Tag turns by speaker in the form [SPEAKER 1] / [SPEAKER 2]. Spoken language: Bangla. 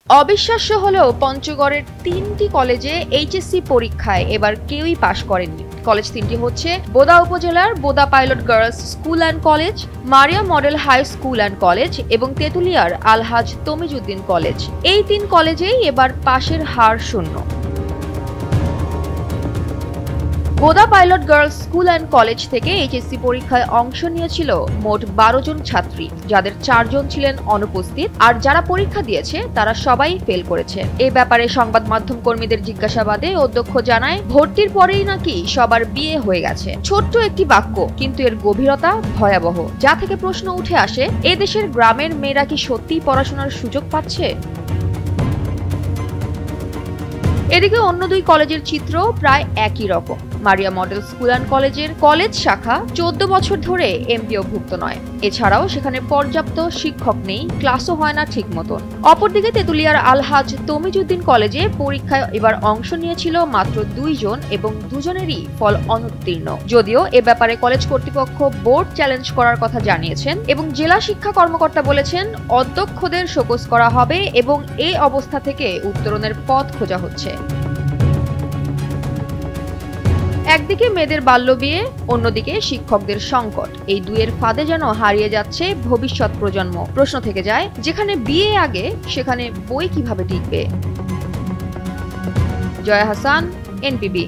[SPEAKER 1] অবিশ্বাস্য হলেও পঞ্চগড়ের ৩টি কলেজে এইচএসসি পরীক্ষায় এবার কেউই পাশ করেননি। কলেজ তিনটি হচ্ছে বোদা উপজেলার Boda pilot girls school and college, Maria model high school and college এবং তেঁতুলিয়ার আলহাজ তমিজউদ্দিন কলেজ। এই ৩ কলেজেই এবার পাশের হার শূন্য। Boda pilot girls school and college থেকে এইচএসসি পরীক্ষায় অংশ নিয়েছিল মোট ১২ জন ছাত্রী, যাদের ৪ জন ছিলেন অনুপস্থিত, আর যারা পরীক্ষা দিয়েছে তারা সবাই ফেল করেছে। এ ব্যাপারে সংবাদ মাধ্যম কর্মীদের জিজ্ঞাসাবাদে অধ্যক্ষ জানায়, ভর্তির পরেই নাকি সবার বিয়ে হয়ে গেছে। ছোট্ট একটি বাক্য, কিন্তু এর গভীরতা ভয়াবহ, যা থেকে প্রশ্ন উঠে আসে, এ দেশের গ্রামের মেয়েরা কি সত্যিই পড়াশোনার সুযোগ পাচ্ছে? এদিকে অন্য ২ কলেজের চিত্র প্রায় একই রকম। মারিয়া মডেল স্কুল অ্যান্ড কলেজের কলেজ শাখা ১৪ বছর ধরে এমপিওভুক্ত নয়। এছাড়াও সেখানে পর্যাপ্ত শিক্ষক নেই, ক্লাসও হয় না ঠিক মতন। অপরদিকে তেঁতুলিয়ার আলহাজ তমিজউদ্দিন কলেজে পরীক্ষায় এবার অংশ নিয়েছিল মাত্র ২ জন এবং দুজনেরই ফল অনুত্তীর্ণ। যদিও এ ব্যাপারে কলেজ কর্তৃপক্ষ বোর্ড চ্যালেঞ্জ করার কথা জানিয়েছেন এবং জেলা শিক্ষা কর্মকর্তা বলেছেন, অধ্যক্ষদের শোকজ করা হবে এবং এই অবস্থা থেকে উত্তরণের পথ খোঁজা হচ্ছে। একদিকে মেয়েদের বাল্যবিয়ে, অন্যদিকে শিক্ষকদের সংকট। এই দুয়ের ফাঁদে যেন হারিয়ে যাচ্ছে ভবিষ্যৎ প্রজন্ম। প্রশ্ন থেকে যায়, যেখানে বিয়ে আগে সেখানে বই কিভাবে টিকবে? জয়া হাসান, এনপিবি।